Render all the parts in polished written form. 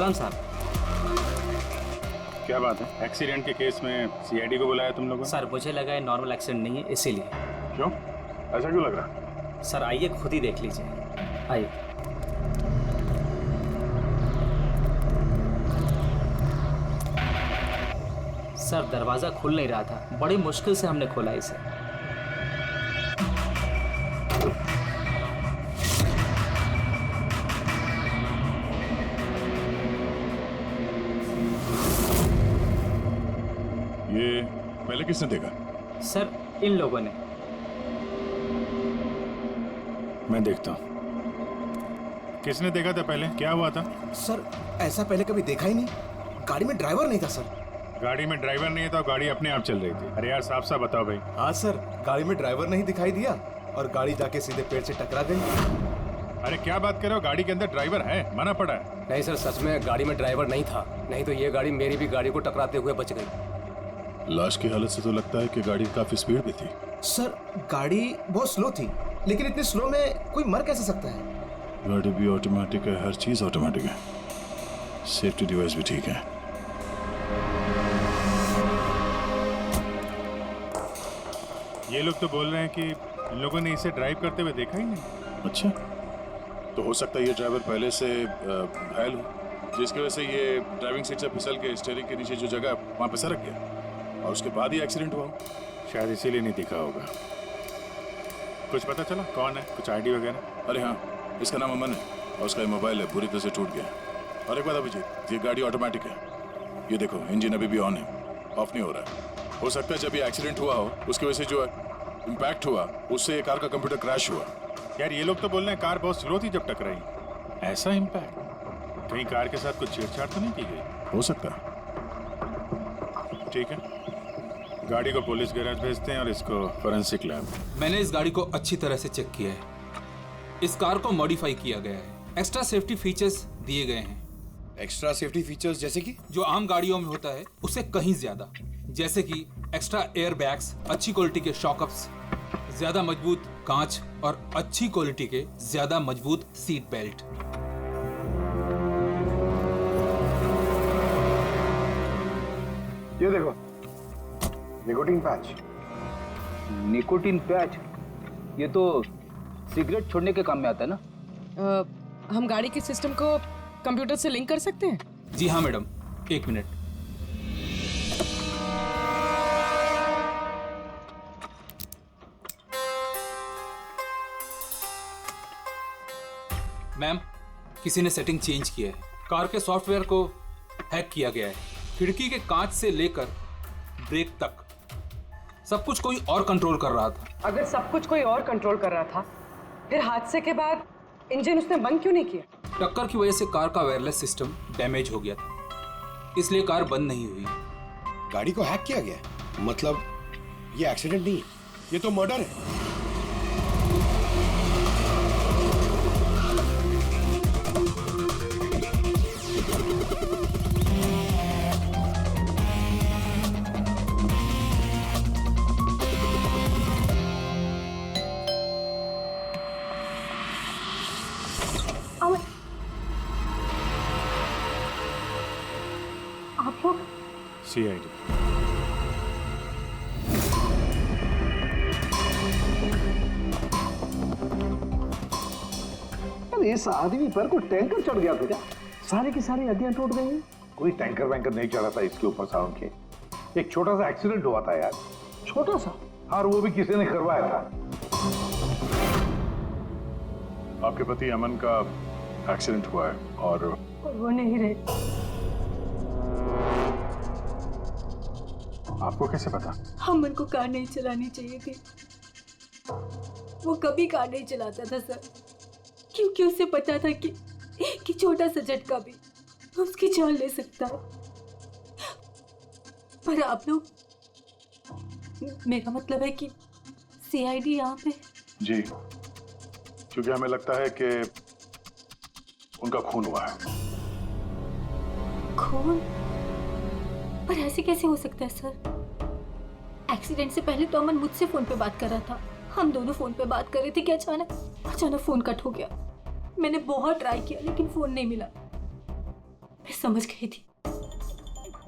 सलाम साहब। क्या बात है? एक्सीडेंट के केस में सीआईडी को बुलाया तुम लोगों ने? सर मुझे लगा है नॉर्मल एक्सीडेंट नहीं है, इसीलिए। क्यों? ऐसा क्यों लग रहा? सर आइए खुद ही देख लीजिए, आइए। सर दरवाजा खुल नहीं रहा था, बड़ी मुश्किल से हमने खोला इसे। ये पहले किसने देखा? सर इन लोगों ने। मैं देखता हूँ। किसने देखा था पहले? क्या हुआ था? सर ऐसा पहले कभी देखा ही नहीं। गाड़ी में ड्राइवर नहीं था सर। गाड़ी में ड्राइवर नहीं था, गाड़ी अपने आप चल रही थी। अरे यार साफ साफ बताओ भाई। हाँ सर, गाड़ी में ड्राइवर नहीं दिखाई दिया और गाड़ी जाके सीधे पेड़ से टकरा गई। अरे क्या बात कर रहे हो? गाड़ी के अंदर ड्राइवर है, मना पड़ा है। नहीं सर, सच में गाड़ी में ड्राइवर नहीं था, नहीं तो ये गाड़ी मेरी भी गाड़ी को टकराते हुए बच गई। लाश की हालत से तो लगता है कि गाड़ी काफी स्पीड में थी। सर गाड़ी बहुत स्लो थी, लेकिन इतनी स्लो में कोई मर कैसे सकता है? गाड़ी भी ऑटोमेटिक है, हर चीज ऑटोमेटिक है, सेफ्टी डिवाइस भी ठीक है। ये लोग तो बोल रहे हैं कि इन लोगों ने इसे ड्राइव करते हुए देखा ही नहीं। अच्छा, तो हो सकता है ये ड्राइवर पहले से घायल हो, जिसकी वजह से ये ड्राइविंग सीट से फिसल के स्टीयरिंग के नीचे जो जगह है वहां पे सरक गया और उसके बाद ही एक्सीडेंट हुआ। शायद इसीलिए नहीं दिखा होगा। कुछ पता चला कौन है? कुछ आईडी वगैरह? अरे हाँ, इसका नाम अमन है और उसका मोबाइल है पूरी तरह से टूट गया। और एक बात अभिजीत, ये गाड़ी ऑटोमेटिक है, ये देखो इंजन अभी भी ऑन है, ऑफ नहीं हो रहा है। हो सकता है जब ये एक्सीडेंट हुआ हो उसकी वजह से जो इम्पैक्ट हुआ उससे ये कार का कंप्यूटर क्रैश हुआ। यार ये लोग तो बोल रहे हैं कार बहुत स्लो थी जब टकराई। ऐसा इम्पैक्ट? कहीं कार के साथ कुछ छेड़छाड़ तो नहीं की गई? हो सकता है। ठीक है, गाड़ी को पुलिस गैराज भेजते हैं और इसको फोरेंसिक लैब। मैंने इस गाड़ी को अच्छी तरह से चेक किया है। इस कार को मॉडिफाई किया गया है, एक्स्ट्रा सेफ्टी फीचर्स दिए गए हैं। एक्स्ट्रा सेफ्टी फीचर्स जैसे कि? जो आम गाड़ियों में होता है उससे कहीं ज्यादा, जैसे कि एक्स्ट्रा एयर बैग्स, अच्छी क्वालिटी के शॉकअप्स, ज्यादा मजबूत कांच और अच्छी क्वालिटी के ज्यादा मजबूत सीट बेल्ट। ये देखो, निकोटीन पैच। Nicotine patch? ये तो सिगरेट छोड़ने के काम में आता है ना? हम गाड़ी के सिस्टम को कंप्यूटर से लिंक कर सकते हैं? जी हाँ मैडम, एक मिनट। मैम, किसी ने सेटिंग चेंज किया है। कार के सॉफ्टवेयर को हैक किया गया है। खिड़की के कांच से लेकर ब्रेक तक सब कुछ कोई और कंट्रोल कर रहा था। अगर सब कुछ कोई और कंट्रोल कर रहा था, फिर हादसे के बाद इंजन उसने बंद क्यों नहीं किया? टक्कर की वजह से कार का वायरलेस सिस्टम डैमेज हो गया था, इसलिए कार बंद नहीं हुई। गाड़ी को हैक किया गया? मतलब ये एक्सीडेंट नहीं है, ये तो मर्डर है। आप लोग? सीआईडी। इस आदमी पर कोई टैंकर चढ़ गया था क्या? सारी की सारी हड्डियां टूट गई हैं। कोई टैंकर वैंकर नहीं चढ़ा था इसके ऊपर साउंड के। एक छोटा सा एक्सीडेंट हुआ था यार। छोटा सा? और वो भी किसी ने करवाया था। आपके पति अमन का एक्सीडेंट हुआ है और वो नहीं रहे। आपको कैसे पता? अमन को कार नहीं चलानी चाहिए थी, वो कभी कार नहीं चलाता था सर, क्योंकि उसे पता था कि छोटा सा झटका भी उसकी जान ले सकता है। पर आप लोग, मेरा मतलब है कि सीआईडी यहाँ पे। जी, क्योंकि हमें लगता है कि उनका खून हुआ है। खून? पर ऐसे कैसे हो सकता है सर? एक्सीडेंट से पहले तो अमन मुझसे फोन पे बात कर रहा था, हम दोनों फोन पे बात कर रहे थे कि अचानक फोन कट हो गया। मैंने बहुत ट्राई किया लेकिन फोन नहीं मिला। मैं समझ गई थी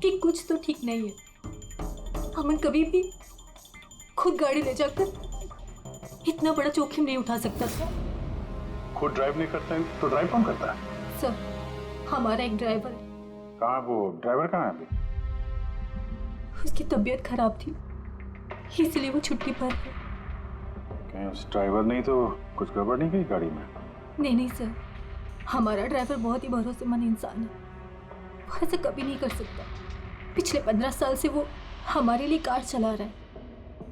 कि कुछ तो ठीक नहीं है। अमन कभी भी खुद गाड़ी ले जाकर इतना बड़ा जोखिम नहीं उठा सकता था। खुद ड्राइव नहीं करता है तो ड्राइव कौन करता है? सर, हमारा एक ड्राइवर है। कहाँ वो ड्राइवर कहाँ है अभी? उसकी तबीयत खराब थी, इसलिए वो छुट्टी पर है। कहीं उस ड्राइवर ने तो कुछ गड़बड़ नहीं की गाड़ी में? नहीं सर, हमारा ड्राइवर बहुत ही भरोसेमंद इंसान है, वो ऐसा कभी नहीं कर सकता। पिछले 15 साल से वो हमारे लिए कार चला रहा है।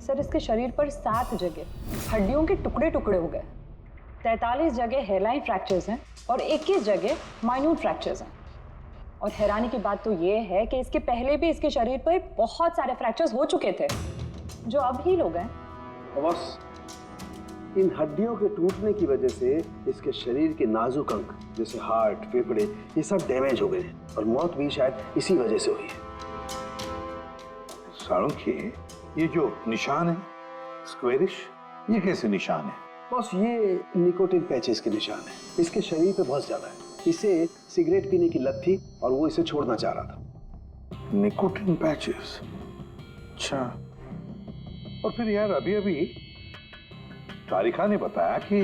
सर, इसके शरीर पर 7 जगह हड्डियों के टुकड़े टुकड़े हो गए, 43 जगह हेयरलाइन फ्रैक्चर्स हैं और 21 जगह माइन्यूट फ्रैक्चर्स हैं। और हैरानी की बात तो ये है कि इसके पहले भी इसके शरीर पर बहुत सारे फ्रैक्चर्स हो चुके थे जो अब हील हो गए। बस इन हड्डियों के टूटने की वजह से इसके शरीर के नाजुक अंग जैसे हार्ट, फेफड़े, ये सब डैमेज हो गए और मौत भी शायद इसी वजह से हुई है। साळुंखे, ये जो निशान है स्क्वेरिश, ये कैसे निशान है? बस ये निकोटिन पैचेस के निशान है। इसके शरीर पे बहुत ज्यादा है। इसे सिगरेट पीने की लत थी और वो इसे छोड़ना चाह रहा था। निकोटिन पैचेस, अच्छा। और फिर यार अभी तारिका ने बताया कि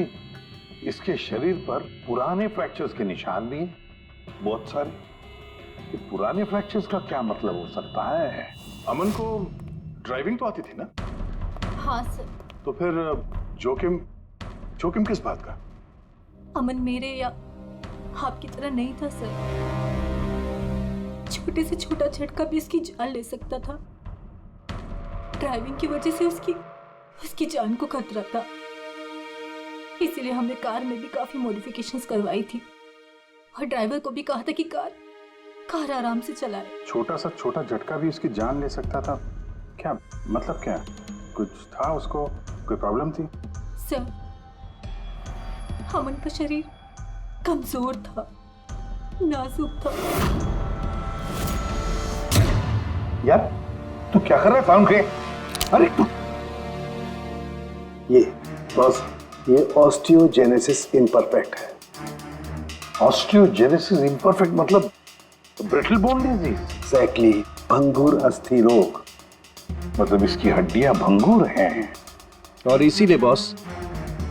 इसके शरीर पर पुराने फ्रैक्चर्स के निशान भी हैं, बहुत सारे। ये पुराने फ्रैक्चर्स का क्या मतलब हो सकता है? अमन को ड्राइविंग तो आती थी ना? हाँ सर। तो फिर जोखिम किस बात का? अमन मेरे या आपकी तरह नहीं था सर। छोटे से छोटा झटका भी उसकी जान ले सकता था। ड्राइविंग की वजह से उसकी जान को खतरा था, इसीलिए हमने कार में भी काफी मॉडिफिकेशंस करवाई थी और ड्राइवर को भी कहा था कि कार आराम से चलाए। छोटा सा छोटा झटका भी उसकी जान ले सकता था? क्या मतलब, क्या कुछ था उसको, कोई प्रॉब्लम थी? सर, अमन का शरीर कमजोर था, नाजुक था। यार तू क्या कर रहा है साळुंखे? अरे तू ये ऑस्टियोजेनेसिस इम्परफेक्ट है। ऑस्टियोजेनेसिस इम्परफेक्ट मतलब ब्रिटल बोन डिजीज? एग्जैक्टली, भंगुर अस्थि रोग। मतलब इसकी हड्डियां भंगुर हैं। और इसीलिए बॉस,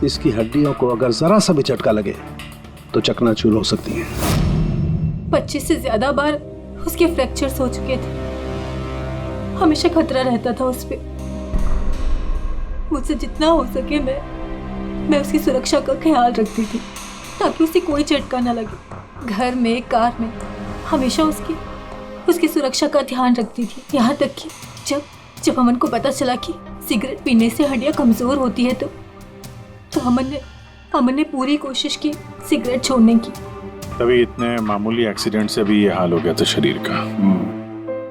इसकी हड्डियों को अगर जरा सा भी झटका लगे तो चकनाचूर हो सकती हैं। 25 से ज्यादा बार उसके फ्रैक्चर्स हो चुके थे। हमेशा खतरा रहता था उस पे। मुझसे जितना हो सके मैं उसकी सुरक्षा का ख्याल रखती थी ताकि उसे कोई झटका न लगे। घर में, कार में हमेशा उसकी सुरक्षा का ध्यान रखती थी। यहाँ तक कि जब अमन को पता चला कि सिगरेट पीने से हड्डियाँ कमजोर होती है तो अमन ने पूरी कोशिश की सिगरेट छोड़ने की। तभी इतने मामूली एक्सीडेंट से भी ये हाल हो गया था शरीर का।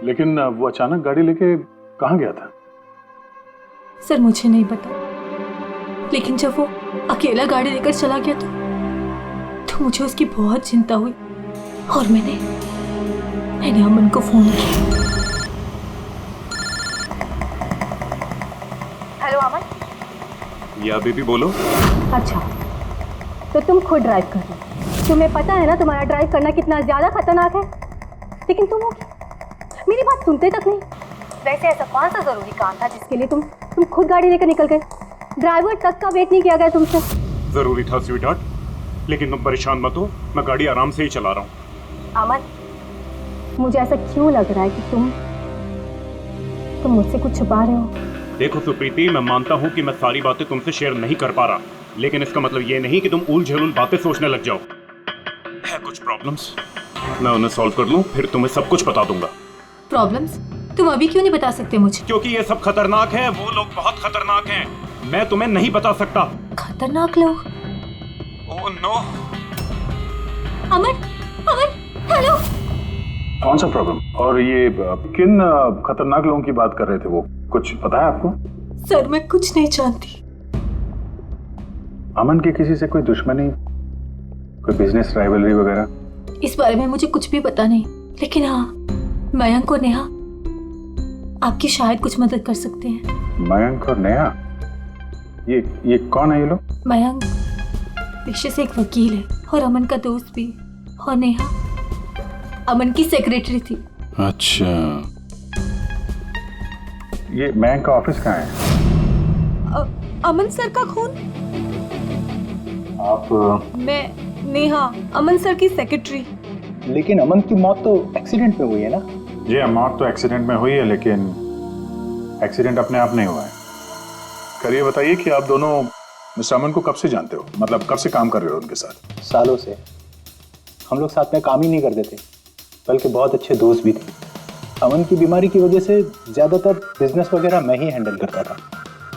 लेकिन वो अचानक गाड़ी लेके कहाँ गया था? सर, मुझे नहीं पता, लेकिन जब वो अकेला गाड़ी लेकर चला गया तो मुझे उसकी बहुत चिंता हुई और मैंने अमन को फोन किया। हेलो अमन। या बेबी बोलो। अच्छा, तो तुम खुद ड्राइव कर रहे हो। तुम्हें पता है ना तुम्हारा ड्राइव करना कितना ज्यादा खतरनाक है, लेकिन तुम मेरी बात सुनते तक नहीं। वैसे ऐसा कौन सा जरूरी काम था जिसके लिए तुम खुद गाड़ी लेकर निकल गए? ड्राइवर तक का वेट नहीं किया गया तुमसे? जरूरी था स्वीटहार्ट, लेकिन तुम परेशान मत हो, मैं गाड़ी आराम से ही चला रहा हूँ। अमन, मुझे ऐसा क्यों लग रहा है कि तुम मुझसे कुछ छुपा रहे हो? देखो सुप्रीति, मैं मानता हूँ कि मैं सारी बातें तुमसे शेयर नहीं कर पा रहा, लेकिन इसका मतलब ये नहीं कि तुम उल झलूल बातें सोचने लग जाओ। है कुछ प्रॉब्लम्स, मैं उन्हें सॉल्व कर लूँ, फिर तुम्हें सब कुछ बता दूंगा। प्रॉब्लम्स? तुम अभी क्यों नहीं बता सकते मुझे? क्योंकि ये सब खतरनाक है, वो लोग बहुत खतरनाक हैं, मैं तुम्हें नहीं बता सकता। खतरनाक लोग? Oh no. अमन, हेलो। कौन सा प्रॉब्लम? और ये किन खतरनाक लोगों की बात कर रहे थे? वो कुछ पता है आपको? सर, मैं कुछ नहीं जानती। अमन की किसी से कोई दुश्मनी, कोई बिजनेस राइवलरी वगैरह? इस बारे में मुझे कुछ भी पता नहीं, लेकिन हाँ, मयंक और नेहा आपकी शायद कुछ मदद कर सकते हैं। मयंक और नेहा? ये कौन है ये लोग? मयंक पेशे से एक वकील है और अमन का दोस्त भी, और नेहा अमन की सेक्रेटरी थी। अच्छा, ये बैंक का ऑफिस कहाँ है? अमन सर का खून? आप मैं नेहा, अमन सर की सेक्रेटरी। लेकिन अमन की मौत तो एक्सीडेंट में हुई है ना? जी मौत तो एक्सीडेंट में हुई है, लेकिन एक्सीडेंट अपने आप नहीं हुआ है। करिए बताइए कि आप दोनों मिस्टर अमन को कब से जानते हो, मतलब कब से काम कर रहे हो उनके साथ? सालों से। हम लोग साथ में काम ही नहीं करते थे, बल्कि बहुत अच्छे दोस्त भी थे। अमन की बीमारी की वजह से ज्यादातर बिजनेस वगैरह मैं ही हैंडल करता था।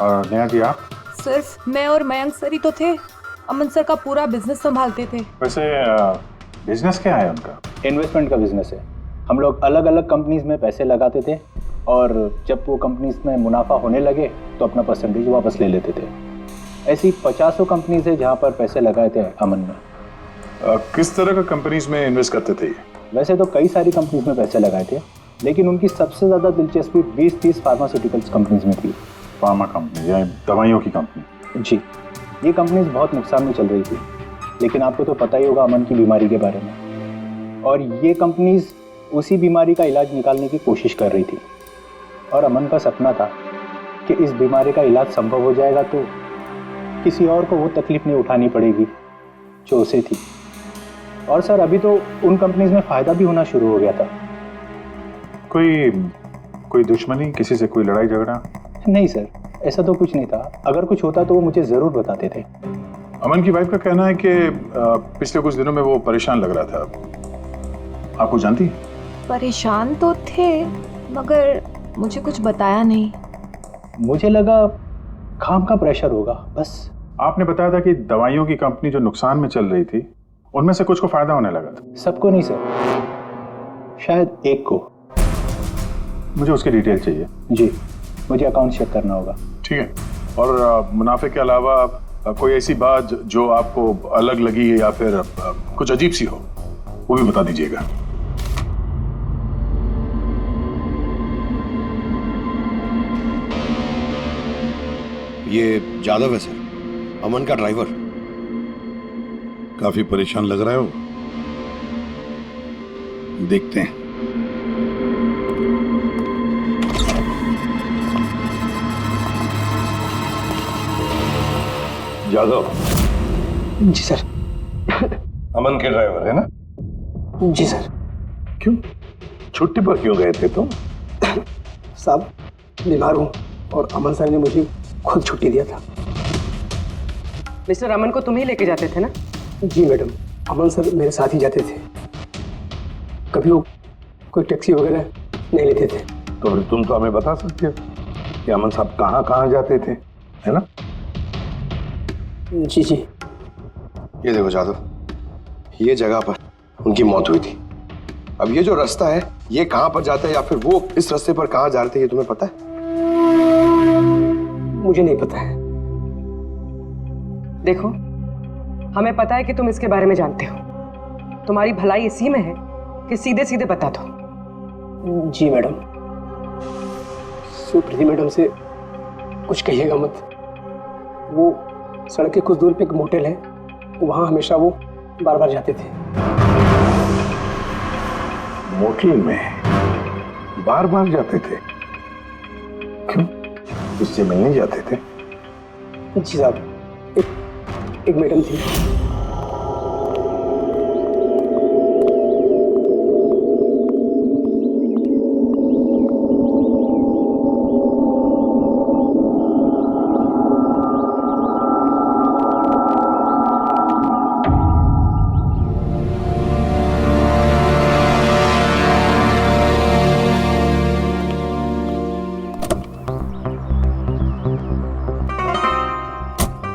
और नेहा जी आप? सिर्फ मैं और मयंक सर ही तो थे, अमन सर का पूरा बिजनेस संभालते थे। वैसे बिजनेस क्या है उनका? इन्वेस्टमेंट का बिजनेस है। हम लोग अलग अलग कंपनीज में पैसे लगाते थे और जब वो कंपनीज में मुनाफा होने लगे तो अपना परसेंटेज वापस ले लेते थे। ऐसी 50 कंपनीज है जहाँ पर पैसे लगाए थे अमन में। किस तरह का कंपनीज में इन्वेस्ट करते थे? वैसे तो कई सारी कंपनीज में पैसे लगाए थे, लेकिन उनकी सबसे ज़्यादा दिलचस्पी 20-30 फार्मास्यूटिकल्स कंपनीज में थी। फार्मा कंपनी या दवाइयों की कंपनी? जी, ये कंपनीज बहुत नुकसान में चल रही थी, लेकिन आपको तो पता ही होगा अमन की बीमारी के बारे में। और ये कंपनीज उसी बीमारी का इलाज निकालने की कोशिश कर रही थी। और अमन का सपना था कि इस बीमारी का इलाज संभव हो जाएगा तो किसी और को वो तकलीफ नहीं उठानी पड़ेगी जो उसे थी। और सर अभी तो उन कंपनीज में फ़ायदा भी होना शुरू हो गया था। कोई दुश्मनी, किसी से कोई लड़ाई झगड़ा? नहीं सर, ऐसा तो कुछ नहीं था। अगर कुछ होता तो वो मुझे ज़रूर बताते थे। अमन की वाइफ का कहना है कि पिछले कुछ दिनों में वो परेशान लग रहा था। आपको जानती? परेशान तो थे, मगर मुझे कुछ बताया नहीं। मुझे लगा काम का प्रेशर होगा बस। आपने बताया था कि दवाइयों की कंपनी जो नुकसान में चल रही थी उनमें से कुछ को फायदा होने लगा था। सबको नहीं सर, शायद एक को। मुझे उसकी डिटेल चाहिए। जी, मुझे अकाउंट चेक करना होगा। ठीक है। और मुनाफे के अलावा कोई ऐसी बात जो आपको अलग लगी या फिर कुछ अजीब सी हो, वो भी बता दीजिएगा। ये जादव है सर, अमन का ड्राइवर। काफी परेशान लग रहा है वो। देखते हैं। जादव। जी सर। अमन के ड्राइवर है ना? जी सर। क्यों, छुट्टी पर क्यों गए थे तुम? साहब बीमार हूँ और अमन सर ने मुझे खुद छुट्टी दिया था। मिस्टर अमन को तुम ही लेके जाते थे ना? जी मैडम, अमन सर मेरे साथ ही जाते थे। कभी वो कोई टैक्सी वगैरह नहीं लेते थे। तो फिर तुम तो हमें बता सकते हो कि अमन साहब कहाँ कहाँ जाते थे, है ना? जी जी। ये देखो जादव, ये जगह पर उनकी मौत हुई थी। अब ये जो रास्ता है ये कहाँ पर जाता है या फिर वो इस रास्ते पर कहाँ जा रहे थे, ये तुम्हें पता है? मुझे नहीं पता है। देखो, हमें पता है कि तुम इसके बारे में जानते हो। तुम्हारी भलाई इसी में है कि सीधे सीधे बता दो। जी मैडम। सुप्रीति मैडम से कुछ कहिएगा मत। वो सड़क के कुछ दूर पे एक मोटेल है, वहाँ हमेशा वो बार बार जाते थे। मोटेल में बार बार जाते थे? क्यों, इससे मिलने जाते थे? जी साहब, एक मैडम थी।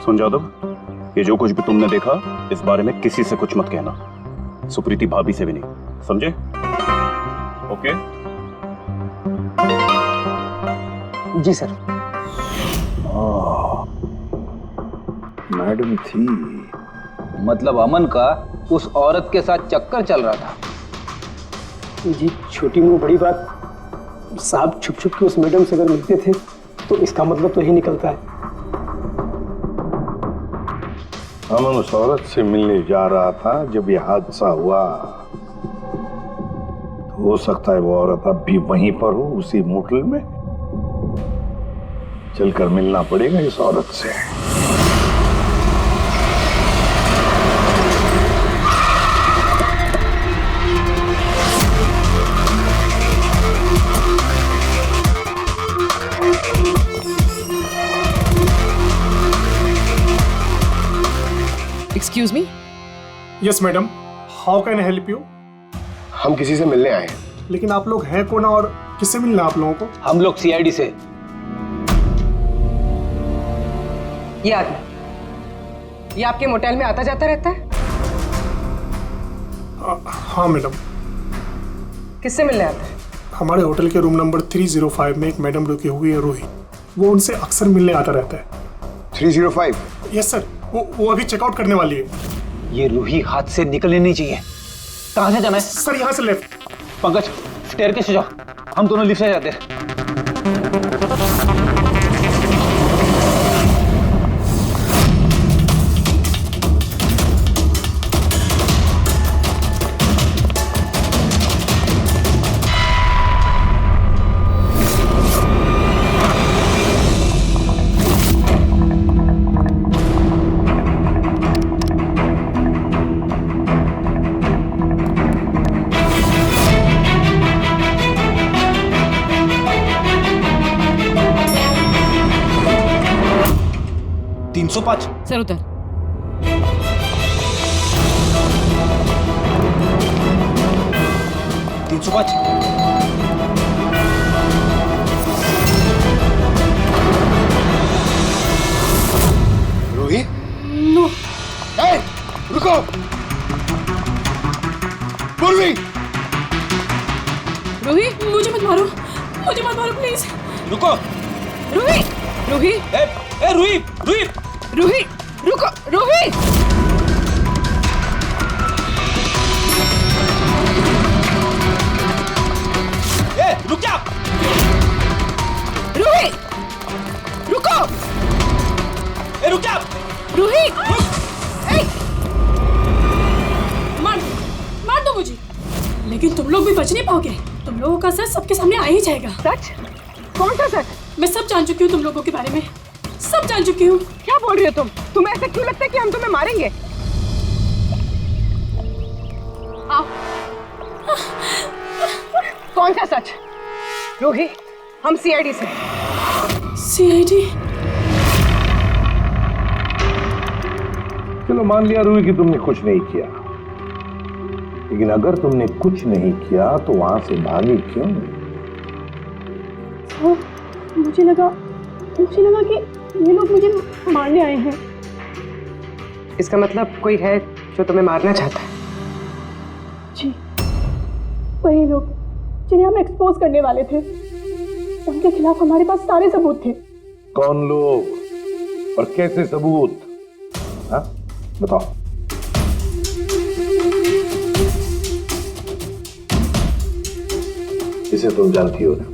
सुन जादव, ये जो कुछ भी तुमने देखा इस बारे में किसी से कुछ मत कहना, सुप्रीति भाभी से भी नहीं, समझे? ओके? जी सर। मैडम थी। मतलब अमन का उस औरत के साथ चक्कर चल रहा था। जी, छोटी मुंह बड़ी बात। साहब छुप छुप के उस मैडम से अगर मिलते थे तो इसका मतलब तो यही निकलता है। अमन उस औरत से मिलने जा रहा था जब यह हादसा हुआ। हो सकता है वो औरत अब भी वहीं पर हो, उसी मोटल में। चलकर मिलना पड़ेगा इस औरत से। Excuse me. Yes madam, how can I help you? हम किसी से मिलने आए हैं। लेकिन आप लोग हैं कौन और किससे मिलना आप लोगों को? हम लोग सीआईडी से। ये आदमी, ये आपके मोटेल में आता जाता रहता है? हाँ मैडम। किससे मिलने आता है? हमारे होटल के रूम नंबर 305 में एक मैडम रुकी हुई है, रूही। वो उनसे अक्सर मिलने आता रहता है। 305? यस सर, वो अभी चेकआउट करने वाली है। ये रूही हाथ से निकलने नहीं चाहिए। कहाँ से जाना है? सर यहाँ से लेफ्ट। पंकज, स्टेयरकेस से जाओ, हम दोनों लिफ्ट से जाते हैं। सर उतर। रूही? नो। ए, रुको। पूर्वी! रूही, मुझे मत मारो, मुझे मत मारो प्लीज। रुको। रूही, रूही, रूही, रूही, रूही, रुको, रूही। रुक जा। रूही, रुको। रुक जा। रूही, मार दो मुझे, लेकिन तुम लोग भी बच नहीं पाओगे। तुम लोगों का सच सबके सामने आ ही जाएगा। सच? कौन सा सच? मैं सब जान चुकी हूँ तुम लोगों के बारे में, सब जान चुकी हूँ। क्या बोल रही हो तुम? तुम्हें ऐसा क्यों लगता है कि हम तुम्हें मारेंगे? आओ। कौन सा सच? रूही, हम सीआईडी से। सीआईडी? चलो मान लिया रूही कि तुमने कुछ नहीं किया, लेकिन अगर तुमने कुछ नहीं किया तो वहां से भागे क्यों? मुझे लगा कि ये लोग मुझे मारने आए हैं। इसका मतलब कोई है जो तुम्हें मारना चाहता है? जी, वही लोग जिन्हें हम एक्सपोज करने वाले थे। उनके खिलाफ हमारे पास सारे सबूत थे। कौन लोग और कैसे सबूत? हाँ, बताओ। इसे तुम जानती हो ना,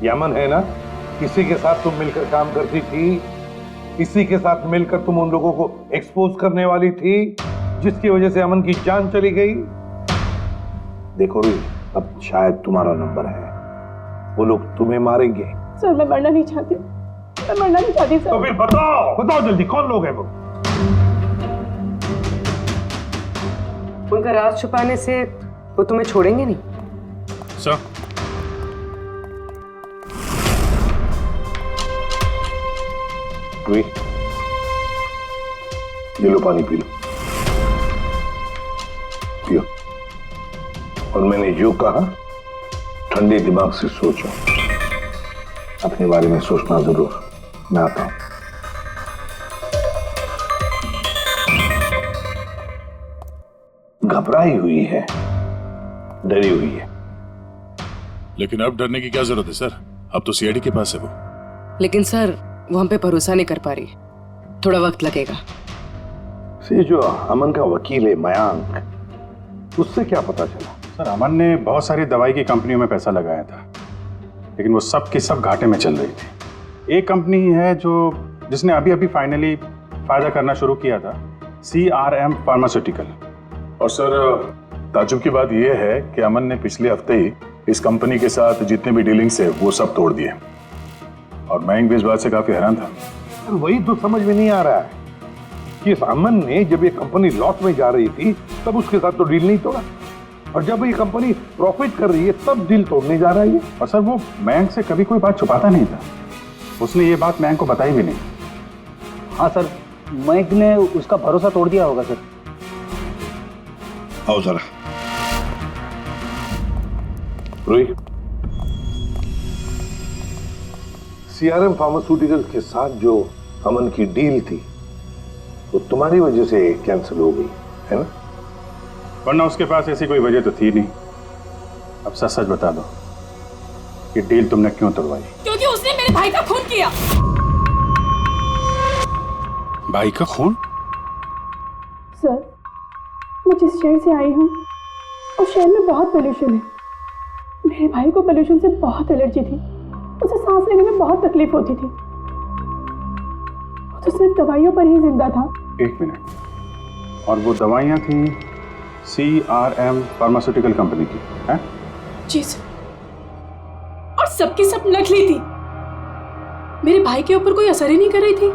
यमन है ना, किसी के साथ तुम मिलकर काम करती थी, इसी के साथ मिलकर तुम उन लोगों को एक्सपोज करने वाली थी जिसकी वजह से अमन की जान चली गई। देखो री, अब शायद तुम्हारा नंबर है, वो लोग तुम्हें मारेंगे। सर मैं मरना नहीं चाहती, मैं मरना नहीं चाहती सर। तो फिर बताओ जल्दी, कौन लोग हैं वो? उनका राज छुपाने से वो तुम्हें छोड़ेंगे नहीं। सर, ये लो पानी पी लो, पियो। और मैंने जो कहा, ठंडे दिमाग से सोचो, अपने बारे में सोचना जरूर। मैं आता हूं। घबराई हुई है, डरी हुई है। लेकिन अब डरने की क्या जरूरत है सर? अब तो सीआईडी के पास है वो। लेकिन सर वो हम पे भरोसा नहीं कर पा रही, थोड़ा वक्त लगेगा। से जो अमन का वकील है मयांक, उससे क्या पता चला? सर, अमन ने बहुत सारी दवाई की कंपनियों में पैसा लगाया था, लेकिन वो सब की सब घाटे में चल रही थी। एक कंपनी है जिसने अभी अभी फाइनली फायदा करना शुरू किया था, CRM फार्मास्यूटिकल। और सर ताजुब की बात यह है कि अमन ने पिछले हफ्ते ही इस कंपनी के साथ जितने भी डीलिंग्स है वो सब तोड़ दिए, और मैं भी इस बात से काफी हैरान था। वही तो समझ में नहीं आ रहा है कि इस अमन ने जब ये कंपनी लॉस में जा रही थी तब उसके साथ तो डील नहीं तोड़ा, और जब ये कंपनी प्रॉफिट कर रही है तब डील तोड़ने जा रहा है। और सर वो मयंक से कभी कोई बात छुपाता नहीं था, उसने ये बात मयंक को बताई भी नहीं। हाँ सर, मयंक ने उसका भरोसा तोड़ दिया होगा सर। आओ जरा रोहित, सीआरएम फार्मास्यूटिकल्स के साथ जो अमन की डील थी वो तुम्हारी वजह से कैंसिल हो गई है ना? वरना उसके पास ऐसी कोई वजह तो थी नहीं। अब सच सच बता दो कि डील तुमने क्यों तोड़वाई? क्योंकि उसने मेरे भाई का खून किया। भाई का खून? सर, मैं जिस शहर से आई हूँ उस शहर में बहुत पोल्यूशन है। मेरे भाई को पोल्यूशन से बहुत एलर्जी थी, उसे सांस लेने में बहुत तकलीफ होती थी। वो तो सिर्फ दवाइयों पर ही जिंदा था। एक मिनट, और वो दवाइयाँ थी CRM फार्मास्यूटिकल कंपनी की, हैं? जी सर, और सबकी सब नकली थी। मेरे भाई के ऊपर कोई असर ही नहीं कर रही थी,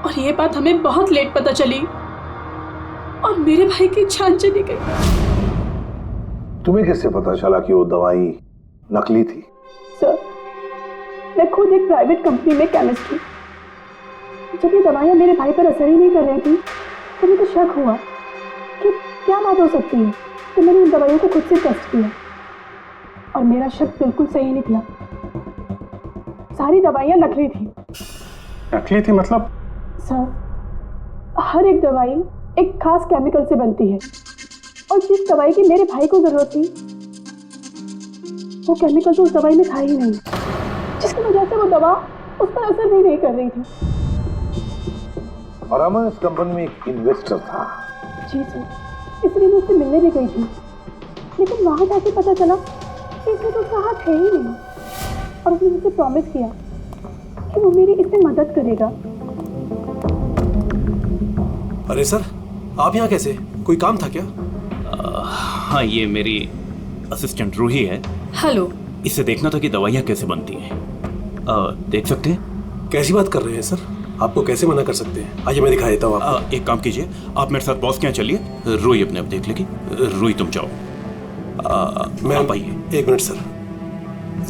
और ये बात हमें बहुत लेट पता चली और मेरे भाई की जान चली गई। तुम्हें कैसे पता चला कि वो दवाई नकली थी? सर, मैं खुद एक प्राइवेट कंपनी में केमिस्ट थी। जब ये दवाइयाँ मेरे भाई पर असर ही नहीं कर रही थी तो मुझे शक हुआ कि क्या बात हो सकती है। तो मैंने उन दवाइयों को खुद से टेस्ट किया और मेरा शक बिल्कुल सही निकला। सारी दवाइयाँ नकली थी। नकली थी मतलब? सर, हर एक दवाई एक खास केमिकल से बनती है, और जिस दवाई की मेरे भाई को जरूरत थी वो केमिकल तो उस दवाई में था ही नहीं, जिसकी वजह से वो दवा उस पर असर भी नहीं कर रही थी। और अमन इस कंपनी में एक इन्वेस्टर था। जी सर, इसलिए मैं उससे मिलने भी गई थी, लेकिन वहां जाके पता चला कि इसमें तो उसका हाथ है ही नहीं, और उसने मुझसे प्रॉमिस किया कि वो मेरी इसमें मदद करेगा। अरे सर, आप यहाँ कैसे? कोई काम था क्या? हाँ, ये मेरी असिस्टेंट रूही है। हेलो। इसे देखना था कि दवाइयाँ कैसे बनती हैं। देख सकते हैं? कैसी बात कर रहे हैं सर? आपको कैसे मना कर सकते हैं? आइए मैं दिखा देता हूँ आपको। एक काम कीजिए, आप मेरे साथ बॉस के यहाँ चलिए, रूही अपने आप देख लेगी। रूही तुम जाओ। मैं आइए। एक मिनट सर,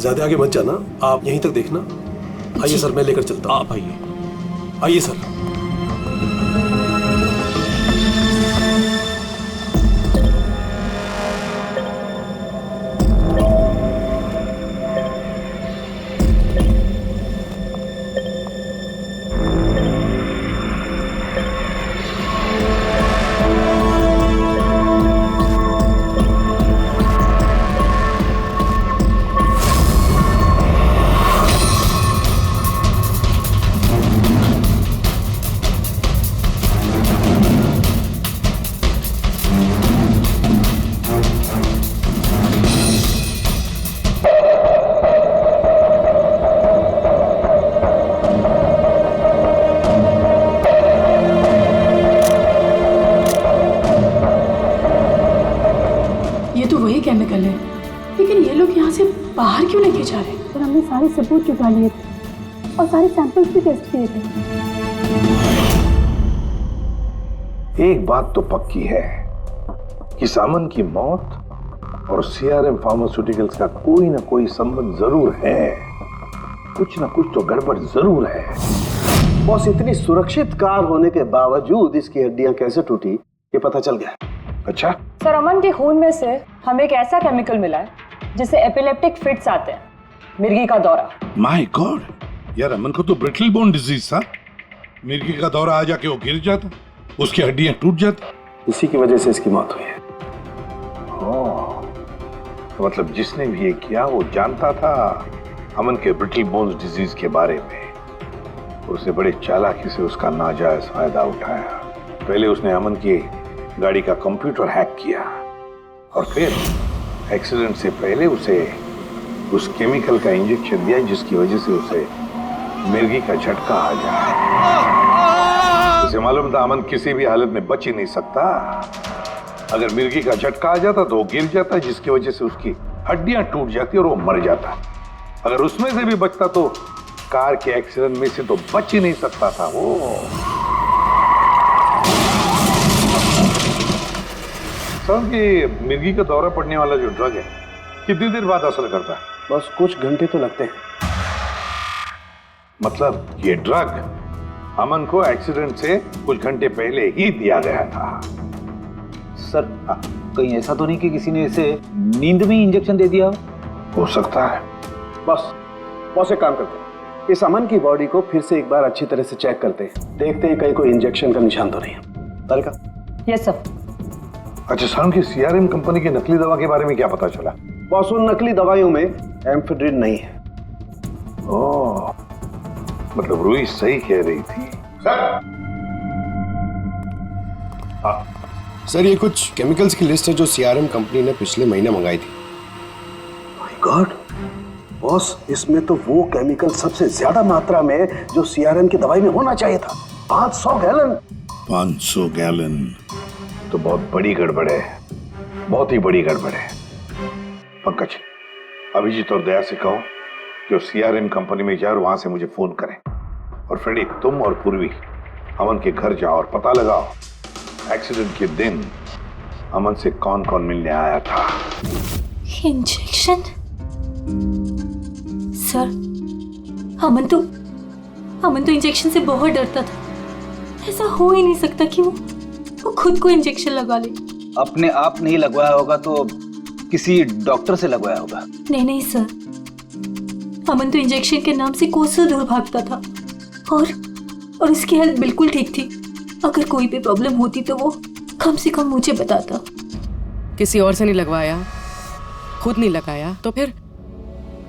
ज्यादा आगे मत जाना, आप यहीं तक देखना। आइए सर, मैं लेकर चलता हूँ। आप आइए। आइए सर। केमिकल है, लेकिन ये लोग यहाँ से बाहर क्यों लेके जा रहे हैं? पर हमने सारे सबूत जुटा लिए थे और सारे सैंपल्स भी टेस्ट किए थे। एक बात तो पक्की है कि सामन की मौत और सीआरएम फार्मास्यूटिकल्स का कोई ना कोई संबंध जरूर है। कुछ ना कुछ तो गड़बड़ जरूर है। बॉस, इतनी सुरक्षित कार होने के बावजूद इसकी हड्डियां कैसे टूटी ये पता चल गया। अच्छा सर, अमन के खून में से हमें एक ऐसा केमिकल मिला है जिससे एपिलेप्टिक फिट्स आते हैं, मिर्गी का दौरा। माय गॉड, यार अमन को तो ब्रिटल बोन डिजीज था। मिर्गी का दौरा आ जाके वो गिर जाता, उसकी हड्डियां टूट जाती, इसी की वजह से इसकी मौत हुई है। तो मतलब जिसने भी ये किया वो जानता था अमन के ब्रिटल बोन्स डिजीज के बारे में। उसने बड़े चालाकी से उसका नाजायज फायदा उठाया। पहले उसने अमन की गाड़ी का कंप्यूटर हैक किया और फिर एक्सीडेंट से पहले उसे उस केमिकल का इंजेक्शन दिया जिसकी वजह से उसे मिर्गी का झटका आ जाए। उसे मालूम था अमन किसी भी हालत में बच ही नहीं सकता, अगर मिर्गी का झटका आ जाता तो वो गिर जाता, जिसकी वजह से उसकी हड्डियां टूट जाती और वो मर जाता। अगर उसमें से भी बचता तो कार के एक्सीडेंट में से तो बच ही नहीं सकता था वो। समझ ये मिर्गी का दौरा पड़ने वाला जो ड्रग है कितनी देर बाद असर करता है? बस कुछ घंटे तो लगते हैं। मतलब ये ड्रग अमन को एक्सीडेंट से कुछ घंटे पहले ही दिया गया था। सर कहीं ऐसा तो नहीं कि किसी ने इसे नींद में इंजेक्शन दे दिया? हो सकता है। बस एक काम करते हैं, इस अमन की बॉडी को फिर से एक बार अच्छी तरह से चेक करते हैं, देखते हैं कहीं कोई इंजेक्शन का निशान तो नहीं है। तारिका? Yes sir. अच्छा सर, की सीआरएम कंपनी की नकली दवा के बारे में क्या पता चला? बॉस उन नकली दवाइयों में एम्फेड्रिन नहीं है। ओह, मतलब रूही सही कह रही थी। सर ये कुछ केमिकल्स की लिस्ट है जो सीआरएम कंपनी ने पिछले महीने मंगाई थी। माय गॉड बॉस, इसमें तो वो केमिकल सबसे ज्यादा मात्रा में जो सीआरएम की दवाई में होना चाहिए था, 500 गैलन। 500 गैलन तो बहुत बड़ी गड़बड़ है, बहुत ही बड़ी गड़बड़ है। पंकज, अभिजीत और दया से कहो कि सीआरएम कंपनी में जाए और वहां से मुझे फोन करें। और फ्रेडी, तुम और पूर्वी अमन के घर जाओ और पता लगाओ एक्सीडेंट के दिन अमन से कौन कौन मिलने आया था। इंजेक्शन? सर, अमन तो इंजेक्शन से बहुत डरता था। ऐसा हो ही नहीं सकता कि वो खुद को इंजेक्शन लगा ले। अपने आप नहीं लगवाया होगा तो किसी डॉक्टर से लगवाया होगा। नहीं सर, अमन तो इंजेक्शन के नाम से कोसों दूर भागता था और उसकी हेल्थ बिल्कुल ठीक थी। अगर कोई भी प्रॉब्लम होती तो वो कम से कम मुझे बताता। किसी और से नहीं लगवाया, खुद नहीं लगाया, तो फिर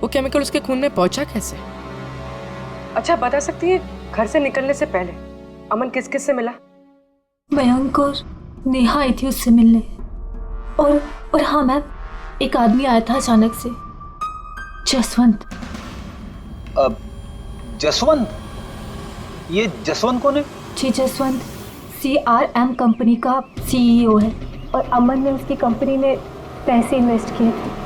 वो केमिकल उसके खून में पहुंचा कैसे? अच्छा बता सकती है, घर से निकलने से पहले अमन किस किस से मिला? मयंक और नेहा आई थी उससे मिलने। और हाँ मैम, एक आदमी आया था अचानक से, जसवंत। जसवंत? ये जसवंत कौन है? जी, जसवंत सीआरएम कंपनी का सीईओ है और अमन ने उसकी कंपनी में पैसे इन्वेस्ट किए थे।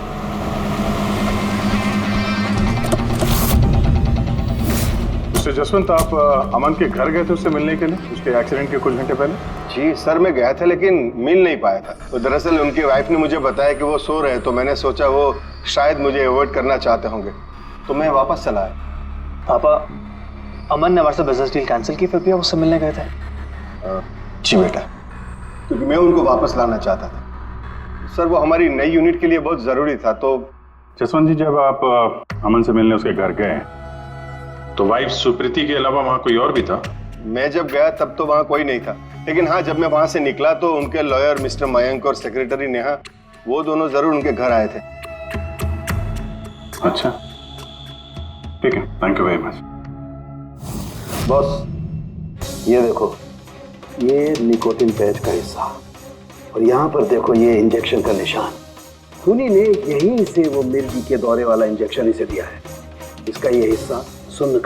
जसवंत, आप अमन के घर गए थे उससे मिलने के लिए उसके एक्सीडेंट के कुछ घंटे पहले? जी सर, मैं गया था लेकिन मिल नहीं पाया था। तो दरअसल उनकी वाइफ ने मुझे बताया कि वो सो रहे हैं, तो मैंने सोचा वो शायद मुझे अवॉइड करना चाहते होंगे, तो मैं वापस चला आया। पापा, अमन ने हमारे साथ बिजनेस डील कैंसिल की, फिर भी आप उससे मिलने गए थे? जी बेटा, क्योंकि मैं उनको वापस लाना चाहता था। सर वो हमारी नई यूनिट के लिए बहुत जरूरी था। तो जसवंत जी, जब आप अमन से मिलने उसके घर गए तो वाइफ सुप्रीति के अलावा वहां कोई और भी था? मैं जब गया तब तो वहां कोई नहीं था, लेकिन हाँ जब मैं वहां से निकला तो उनके लॉयर मिस्टर मयंक और सेक्रेटरी नेहा, वो दोनों जरूर उनके घर आए थे। अच्छा, ठीक है, thank you very much. Boss, ये देखो, ये निकोटिन पैच का हिस्सा और यहाँ पर देखो ये इंजेक्शन का निशान। खूनी ने यहीं से वो मिर्गी के दौरे वाला इंजेक्शन इसे दिया है। इसका ये हिस्सा सुन्न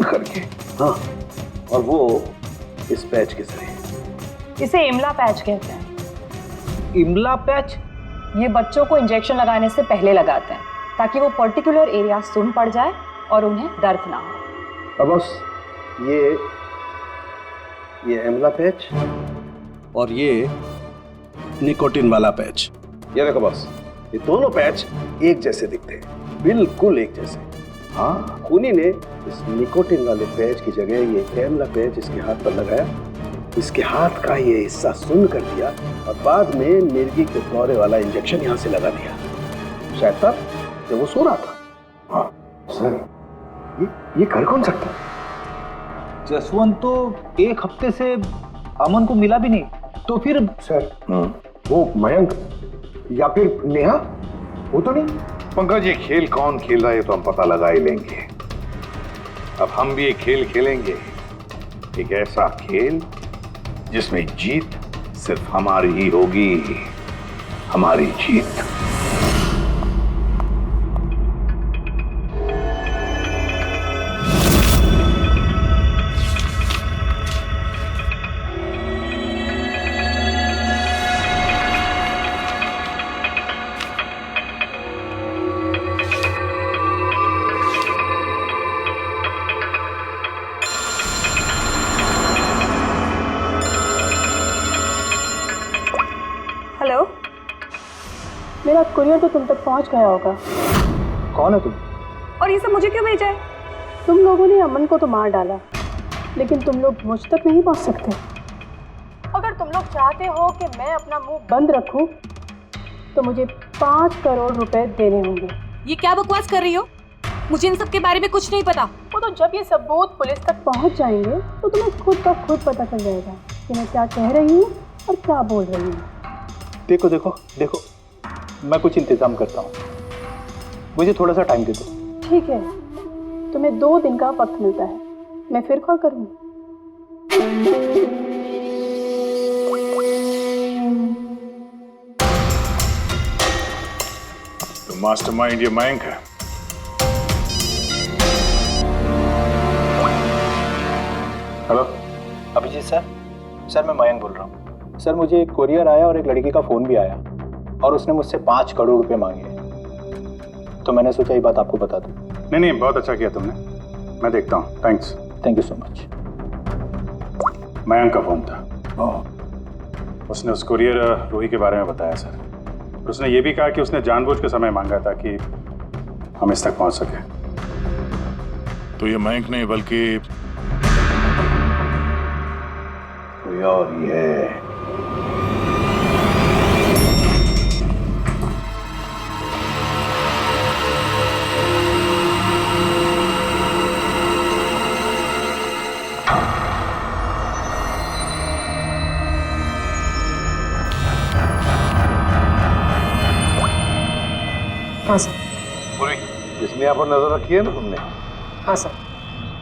करके, हाँ, और वो इस पैच के जरिए। इसे इमला पैच कहते हैं। इमला पैच? ये बच्चों को इंजेक्शन लगाने से पहले लगाते हैं ताकि वो पर्टिकुलर एरिया सुन पड़ जाए और उन्हें दर्द ना हो। अब बस ये इमला पैच और ये निकोटिन वाला पैच, ये देखो बस, ये दोनों पैच एक जैसे दिखते हैं, बिल्कुल एक जैसे। हाँ, खूनी ने इस निकोटिन वाले पैच की जगह ये एमला पैच इसके हाथ पर लगाया, इसके हाथ का ये हिस्सा सुन्न कर दिया और बाद में मिर्गी के दौरे वाला इंजेक्शन यहाँ से लगा दिया, शायद तब जब वो सो रहा था। हाँ सर, ये कर कौन सकता? जसवंत तो एक हफ्ते से अमन को मिला भी नहीं, तो फिर? सर वो मयंक या फिर नेहा, वो तो नहीं। पंकज, ये खेल कौन खेल रहा है तो हम पता लगा ही लेंगे। अब हम भी एक खेल खेलेंगे, एक ऐसा खेल जिसमें जीत सिर्फ हमारी ही होगी, हमारी जीत। मेरा कुरियर तो तुम तक पहुंच गया होगा। कौन है तुम? और ये सब मुझे क्यों भेजा है? तुम लोगों ने अमन को तो मार डाला, लेकिन तुम लोग मुझ तक नहीं पहुंच सकते। अगर तुम लोग चाहते हो कि मैं अपना मुंह बंद रखूं, तो मुझे 5 करोड़ रुपए देने होंगे। ये क्या बकवास कर रही हो? मुझे इन सब के बारे में कुछ नहीं पता। वो तो जब ये सबूत पुलिस तक पहुंच जाएंगे तो तुम्हें खुद ब खुद पता चल जाएगा कि मैं क्या कह रही हूँ और क्या बोल रही हूँ। देखो देखो देखो, मैं कुछ इंतजाम करता हूँ, मुझे थोड़ा सा टाइम दे दो। ठीक है, तुम्हें 2 दिन का वक्त मिलता है, मैं फिर कॉल करूँगी। तो मास्टरमाइंड ये मयंक है। हेलो अभिजीत सर, सर मैं मयंक बोल रहा हूँ। सर मुझे एक कोरियर आया और एक लड़की का फ़ोन भी आया और उसने मुझसे 5 करोड़ रुपए मांगे हैं, तो मैंने सोचा ये बात आपको बता दूँ। नहीं, बहुत अच्छा किया तुमने, मैं देखता हूँ। Thanks. Thank you so much. Mayank का फ़ोन था। उसने उस कुरियर रूही के बारे में बताया सर। उसने ये भी कहा कि उसने जानबूझ के समय मांगा था कि हम इस तक पहुँच सके। तो ये मयंक नहीं बल्कि और ये हाँ सर। इसने यहाँ पर नजर रखी है ना तुमने? हाँ सर,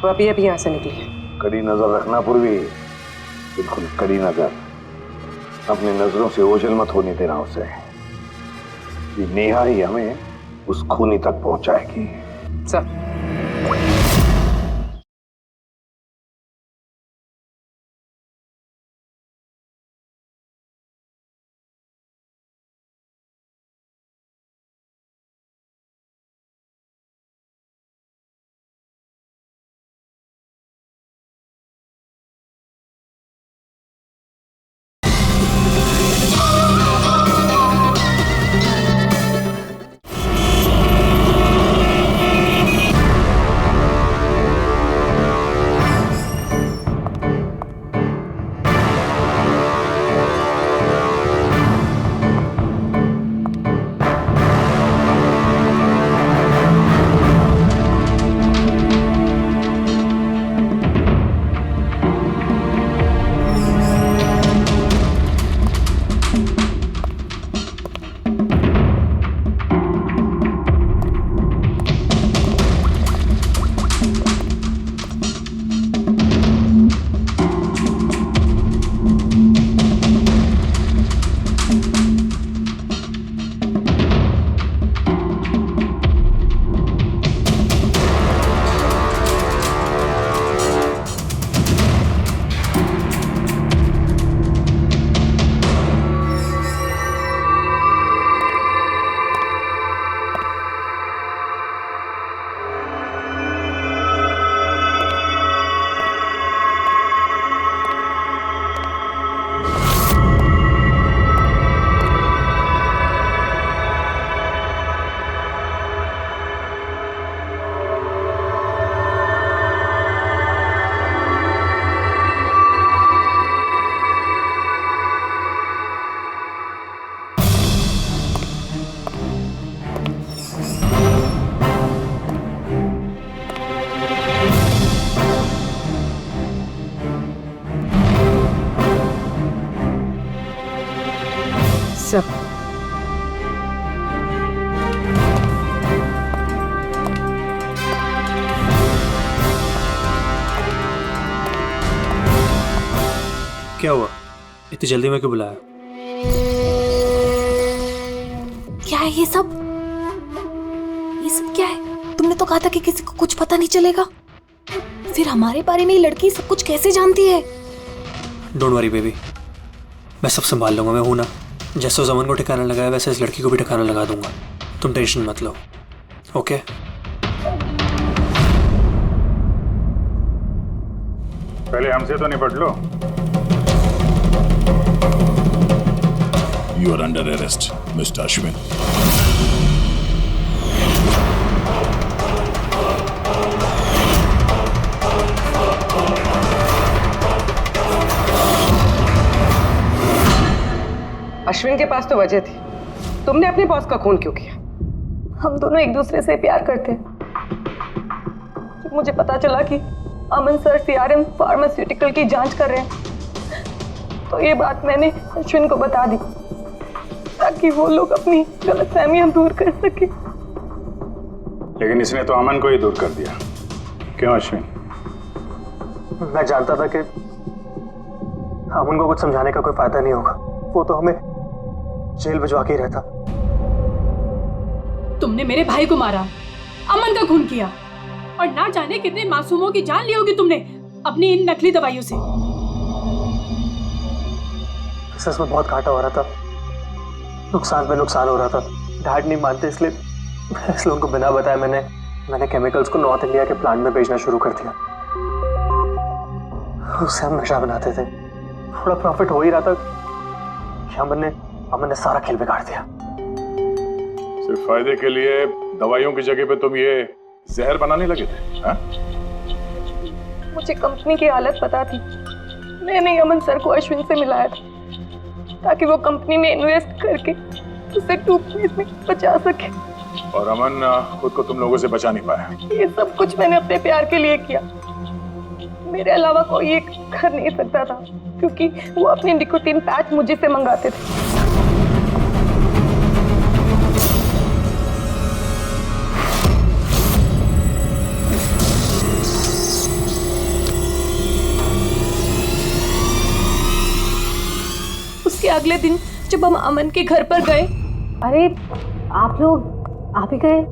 वो अभी अभी यहाँ से निकली है। कड़ी नजर रखना पूर्वी, बिल्कुल कड़ी नजर। अपनी नजरों से ओझल मत होने देना उसे। ये नेहा ही हमें उस खूनी तक पहुंचाएगी। सर क्या हुआ? इतनी जल्दी में क्यों बुलाया? क्या है ये सब? ये सब क्या है? तुमने तो कहा था कि किसी को कुछ पता नहीं चलेगा। फिर हमारे बारे में ये लड़की सब कुछ कैसे जानती है? डोंट वरी बेबी, मैं सब संभाल लूंगा। मैं हूं ना, जैसे उस अमन को ठिकाना लगाया वैसे इस लड़की को भी ठिकाना लगा दूंगा। तुम टेंशन मत लो, ओके? पहले हमसे तो निपट लो। You are under arrest, Mr. Ashwin. Ashwin के पास तो वजह थी, तुमने अपने बॉस का खून क्यों किया? हम दोनों एक दूसरे से प्यार करते हैं। जब मुझे पता चला कि अमन सर सीआरएम फार्मास्यूटिकल की जांच कर रहे हैं तो ये बात मैंने अश्विन को बता दी ताकि वो लोग अपनी गलतफहमियां दूर कर सके। लेकिन इसने तो अमन को ही दूर कर दिया। क्यों अश्विन? मैं जानता था कि अमन को कुछ समझाने का कोई फायदा नहीं होगा। वो तो हमें जेल भिजवा के ही रहता। तुमने मेरे भाई को मारा, अमन का खून किया और ना जाने कितने मासूमों की जान ली होगी तुमने अपनी इन नकली दवाइयों से। बिजनेस में बहुत घाटा हो रहा था, नुकसान पे नुकसान हो रहा था। डैड नहीं मानते इसलिए उनको बिना बताए मैंने केमिकल्स को नॉर्थ इंडिया के प्लांट में भेजना शुरू कर दिया। उससे हम नशा बनाते थे, थोड़ा प्रॉफिट हो ही रहा था कि अमन ने सारा खेल बिगाड़ दिया। सिर्फ फायदे के लिए दवाइयों की जगह पे तुम ये जहर बनाने लगे थे, हाँ? मुझे कंपनी की हालत पता थी। मैंने अमन सर को अश्विन से मिलाया था ताकि वो कंपनी में इन्वेस्ट करके उसे डूबने में बचा सके। और अमन खुद को तुम लोगों से बचा नहीं पाया। ये सब कुछ मैंने अपने प्यार के लिए किया। मेरे अलावा कोई ये कर नहीं सकता था क्योंकि वो अपनी निकोटीन पैच मुझे से मंगाते थे। उसके अगले दिन जब हम अमन के घर पर गए। अरे आप ही गए?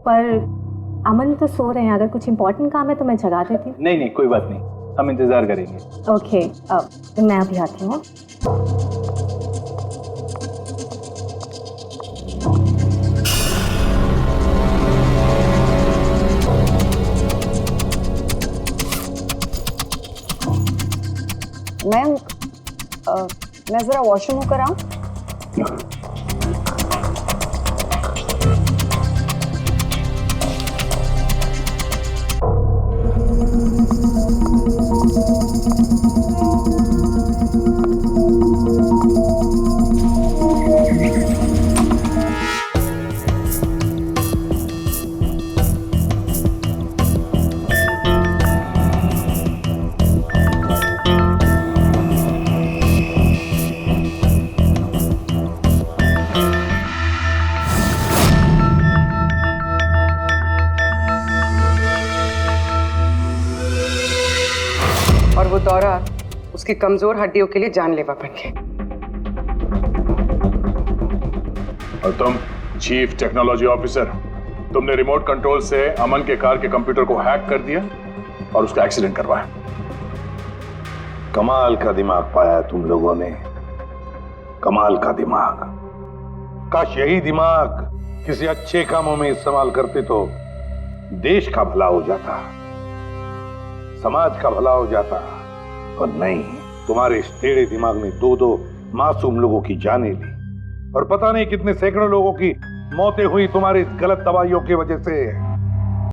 पर अमन तो सो रहे हैं। अगर कुछ इम्पोर्टेंट काम है तो मैं जगा देती हूँ। नहीं कोई बात नहीं, हम इंतजार करेंगे। ओके, मैं अभी आती हूँ। मैं जरा वॉशरूम होकर आऊँ? और वो दौरा उसकी कमजोर हड्डियों के लिए जानलेवा बन गया। और तुम चीफ टेक्नोलॉजी ऑफिसर, तुमने रिमोट कंट्रोल से अमन के कार के कंप्यूटर को हैक कर दिया और उसका एक्सीडेंट करवाया। कमाल का दिमाग पाया तुम लोगों ने, कमाल का दिमाग। काश यही दिमाग किसी अच्छे कामों में इस्तेमाल करते तो देश का भला हो जाता, समाज का भला हो जाता। और नहीं, तुम्हारे इस टेढ़े दिमाग ने दो मासूम लोगों की जानें ली और पता नहीं कितने सैकड़ों लोगों की मौतें हुई तुम्हारी इस गलत दवाइयों की वजह से।